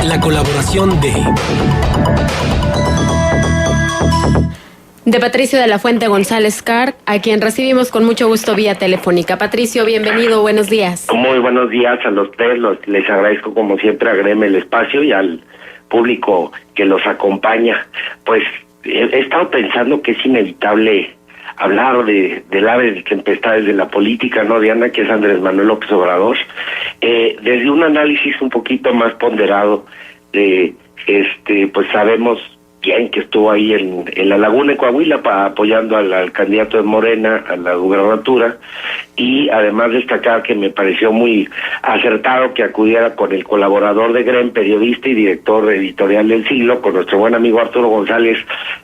la colaboración de Patricio de la Fuente González Carr, a quien recibimos con mucho gusto vía telefónica. Patricio, bienvenido, buenos días. Muy buenos días a los tres, les agradezco como siempre a Greme el espacio y al público que los acompaña. Pues he estado pensando que es inevitable hablar del ave de tempestades de la política, ¿no, Diana?, que es Andrés Manuel López Obrador, desde un análisis un poquito más ponderado, pues sabemos bien que estuvo ahí en la Laguna de Coahuila apoyando al candidato de Morena a la gubernatura, y además destacar que me pareció muy acertado que acudiera con el colaborador de Grem, periodista y director editorial del Siglo, con nuestro buen amigo Arturo González.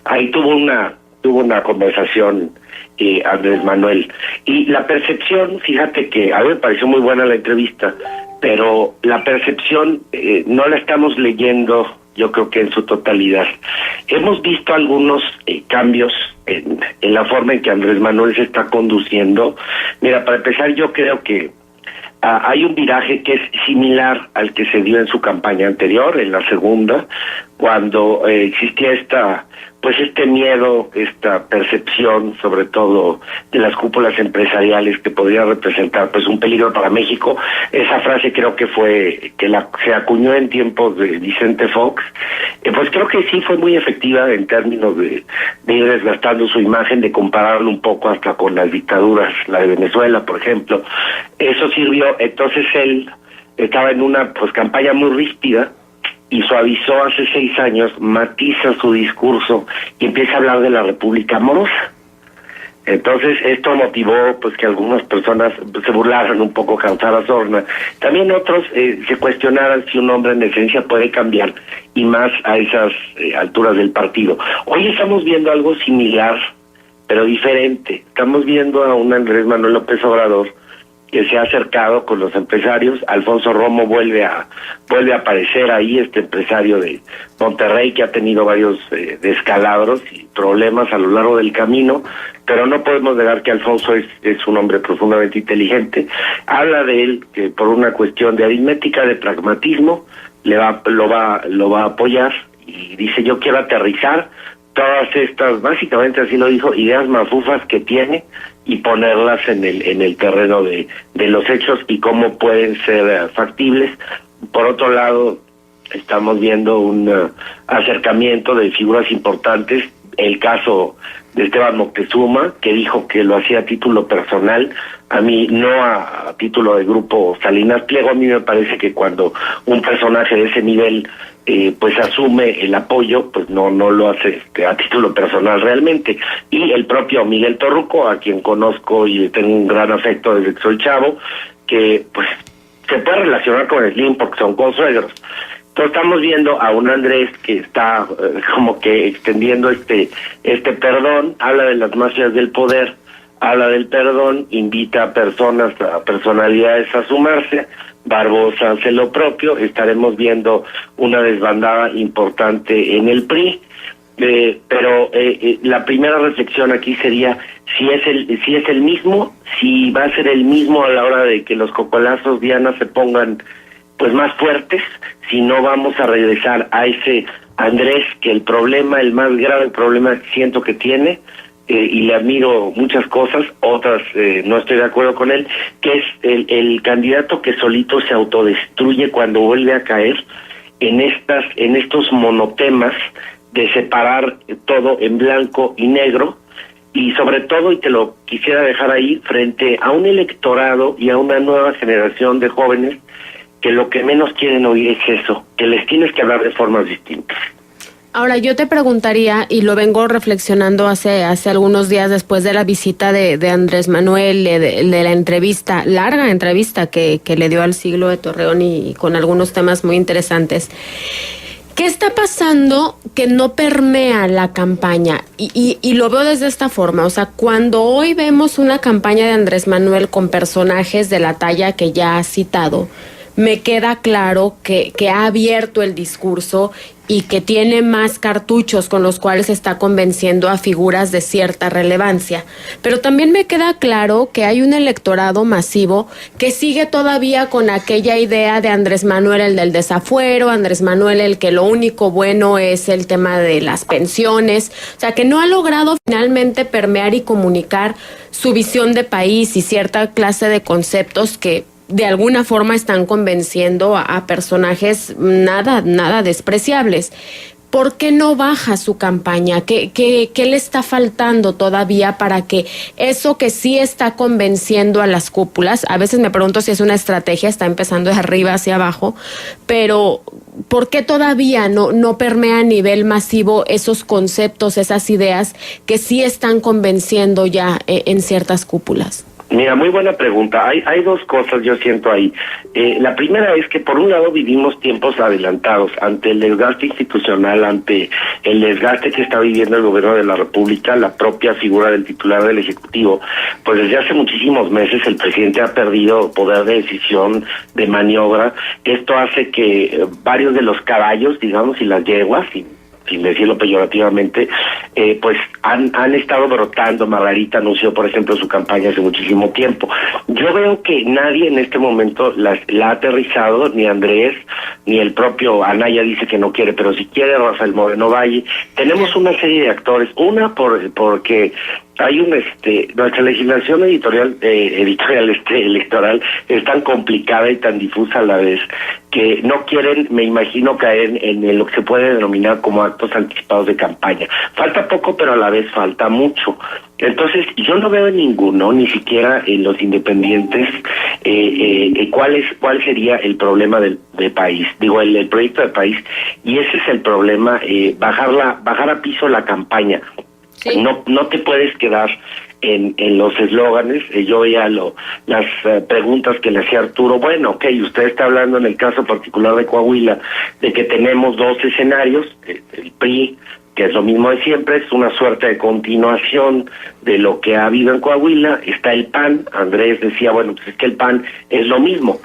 Ahí tuvo una conversación Andrés Manuel. Y la percepción, fíjate que a mí me pareció muy buena la entrevista, pero la percepción no la estamos leyendo, yo creo que en su totalidad. Hemos visto algunos cambios en la forma en que Andrés Manuel se está conduciendo. Mira, para empezar, yo creo que hay un viraje que es similar al que se dio en su campaña anterior, en la segunda, cuando existía este miedo, esta percepción, sobre todo de las cúpulas empresariales, que podría representar pues un peligro para México. Esa frase creo que se acuñó en tiempos de Vicente Fox. Pues creo que sí fue muy efectiva en términos de ir desgastando su imagen, de compararlo un poco hasta con las dictaduras, la de Venezuela, por ejemplo. Eso sirvió. Entonces él estaba en una campaña muy ríspida, y suavizó hace 6 años, matiza su discurso y empieza a hablar de la República Amorosa. Entonces esto motivó que algunas personas se burlaran un poco, cansadas sorna. También otros se cuestionaran si un hombre en esencia puede cambiar, y más a esas alturas del partido. Hoy estamos viendo algo similar, pero diferente. Estamos viendo a un Andrés Manuel López Obrador que se ha acercado con los empresarios. Alfonso Romo vuelve a aparecer ahí, este empresario de Monterrey que ha tenido varios descalabros y problemas a lo largo del camino, pero no podemos negar que Alfonso es un hombre profundamente inteligente. Habla de él que por una cuestión de aritmética, de pragmatismo, lo va a apoyar, y dice: yo quiero aterrizar todas estas, básicamente así lo dijo, ideas mafufas que tiene, y ponerlas en el terreno de los hechos y cómo pueden ser factibles. Por otro lado, estamos viendo un acercamiento de figuras importantes. El caso de Esteban Moctezuma, que dijo que lo hacía a título personal, a mí no a título de grupo Salinas Pliego. A mí me parece que cuando un personaje de ese nivel asume el apoyo, pues no lo hace a título personal realmente. Y el propio Miguel Torruco, a quien conozco y tengo un gran afecto desde que soy chavo, que pues se puede relacionar con Slim porque son consuegros. Entonces estamos viendo a un Andrés que está como que extendiendo este perdón, habla de las mafias del poder, habla del perdón, invita a personalidades a sumarse. Barbosa hace lo propio. Estaremos viendo una desbandada importante en el PRI, pero la primera reflexión aquí sería si es el mismo, si va a ser el mismo a la hora de que los cocolazos, Diana, se pongan pues más fuertes, si no vamos a regresar a ese Andrés que el más grave problema siento que tiene, y le admiro muchas cosas, otras no estoy de acuerdo con él, que es el candidato que solito se autodestruye cuando vuelve a caer en estos monotemas de separar todo en blanco y negro, y sobre todo, y te lo quisiera dejar ahí, frente a un electorado y a una nueva generación de jóvenes que lo que menos quieren oír es eso, que les tienes que hablar de formas distintas. Ahora, yo te preguntaría, y lo vengo reflexionando hace algunos días después de la visita de Andrés Manuel, de la larga entrevista que le dio al Siglo de Torreón, y con algunos temas muy interesantes. ¿Qué está pasando que no permea la campaña? Y lo veo desde esta forma. O sea, cuando hoy vemos una campaña de Andrés Manuel con personajes de la talla que ya has citado, me queda claro que ha abierto el discurso y que tiene más cartuchos con los cuales está convenciendo a figuras de cierta relevancia. Pero también me queda claro que hay un electorado masivo que sigue todavía con aquella idea de Andrés Manuel, el del desafuero, Andrés Manuel, el que lo único bueno es el tema de las pensiones, o sea, que no ha logrado finalmente permear y comunicar su visión de país y cierta clase de conceptos que de alguna forma están convenciendo a personajes nada despreciables. ¿Por qué no baja su campaña? ¿Qué le está faltando todavía para que eso que sí está convenciendo a las cúpulas? A veces me pregunto si es una estrategia, está empezando de arriba hacia abajo, pero ¿por qué todavía no permea a nivel masivo esos conceptos, esas ideas que sí están convenciendo ya en ciertas cúpulas? Mira, muy buena pregunta. Hay dos cosas yo siento ahí. La primera es que por un lado vivimos tiempos adelantados ante el desgaste institucional, ante el desgaste que está viviendo el gobierno de la República, la propia figura del titular del Ejecutivo. Pues desde hace muchísimos meses el presidente ha perdido poder de decisión, de maniobra. Esto hace que varios de los caballos, digamos, y las yeguas, sin decirlo peyorativamente, pues han estado brotando. Margarita anunció, por ejemplo, su campaña hace muchísimo tiempo. Yo veo que nadie en este momento la ha aterrizado, ni Andrés, ni el propio Anaya dice que no quiere, pero si quiere Rafael Moreno Valle. Tenemos una serie de actores, porque hay nuestra legislación electoral es tan complicada y tan difusa a la vez que no quieren, me imagino, caer en lo que se puede denominar como actos anticipados de campaña. Falta poco, pero a la vez falta mucho. Entonces, yo no veo en ninguno, ni siquiera en los independientes, cuál sería el problema del país, digo, el proyecto del país, y ese es el problema, bajar a piso la campaña. Sí. No te puedes quedar en los eslóganes. Yo veía las preguntas que le hacía Arturo. Bueno, ok, usted está hablando en el caso particular de Coahuila de que tenemos dos escenarios, el PRI, que es lo mismo de siempre, es una suerte de continuación de lo que ha habido en Coahuila. Está el PAN. Andrés decía, bueno, pues es que el PAN es lo mismo.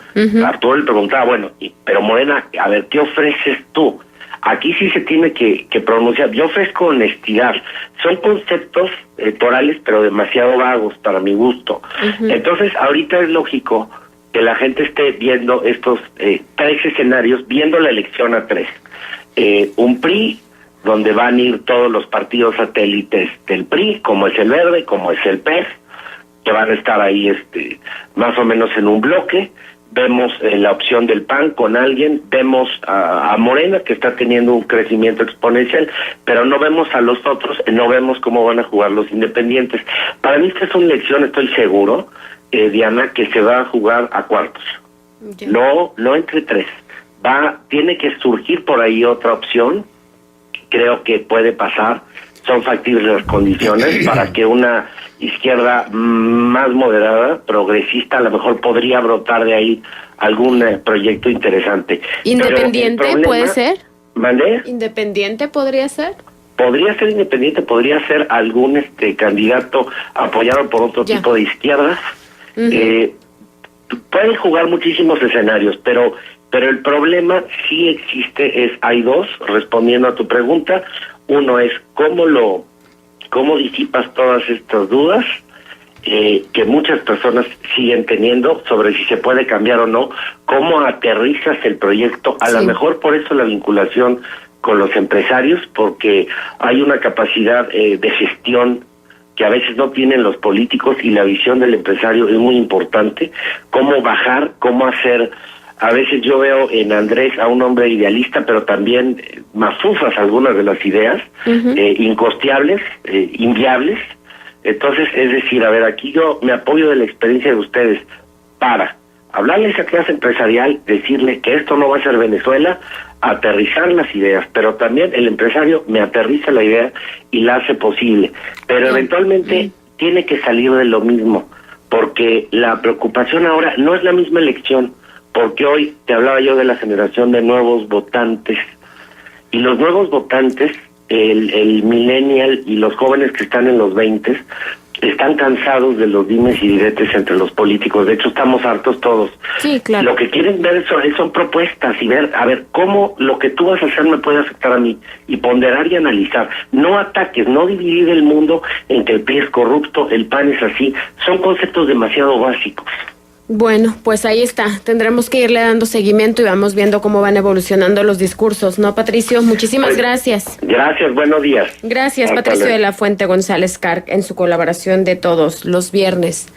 Arturo le preguntaba, bueno, pero Morena, a ver, ¿qué ofreces tú? Aquí sí se tiene que pronunciar. Yo ofrezco honestidad. Son conceptos electorales, pero demasiado vagos para mi gusto. Entonces, ahorita es lógico que la gente esté viendo estos 3 escenarios, viendo la elección a 3. Un PRI, donde van a ir todos los partidos satélites del PRI, como es el Verde, como es el PES, que van a estar ahí más o menos en un bloque. Vemos la opción del PAN con alguien, vemos a Morena, que está teniendo un crecimiento exponencial, pero no vemos a los otros, no vemos cómo van a jugar los independientes. Para mí esta es una elección, estoy seguro, Diana, que se va a jugar a cuartos. Yeah. No entre 3. Tiene que surgir por ahí otra opción, creo que puede pasar, son factibles las condiciones para que una izquierda más moderada, progresista, a lo mejor podría brotar de ahí algún proyecto interesante. ¿Independiente puede ser? ¿Mandé? ¿Independiente podría ser? Podría ser independiente, podría ser algún candidato apoyado por otro tipo de izquierdas. Pueden jugar muchísimos escenarios, pero el problema sí existe, hay dos, respondiendo a tu pregunta. Uno es cómo disipas todas estas dudas que muchas personas siguen teniendo sobre si se puede cambiar o no, cómo aterrizas el proyecto, a lo mejor por eso la vinculación con los empresarios, porque hay una capacidad de gestión que a veces no tienen los políticos y la visión del empresario es muy importante, cómo bajar, cómo hacer. A veces yo veo en Andrés a un hombre idealista, pero también mafufas algunas de las ideas, incosteables, inviables. Entonces, es decir, a ver, aquí yo me apoyo de la experiencia de ustedes para hablarle a esa clase empresarial, decirle que esto no va a ser Venezuela, aterrizar las ideas, pero también el empresario me aterriza la idea y la hace posible. Pero eventualmente tiene que salir de lo mismo, porque la preocupación ahora no es la misma elección, porque hoy te hablaba yo de la generación de nuevos votantes, y los nuevos votantes, el millennial y los jóvenes que están en los 20, están cansados de los dimes y diretes entre los políticos. De hecho, estamos hartos todos. Sí, claro. Lo que quieren ver son propuestas y ver, a ver, cómo lo que tú vas a hacer me puede afectar a mí, y ponderar y analizar. No ataques, no dividir el mundo en que el PRI es corrupto, el PAN es así. Son conceptos demasiado básicos. Bueno, pues ahí está. Tendremos que irle dando seguimiento y vamos viendo cómo van evolucionando los discursos, ¿no, Patricio? Muchísimas gracias. Gracias, buenos días. Gracias, Hasta Patricio luego. de la Fuente González Carc, en su colaboración de todos los viernes.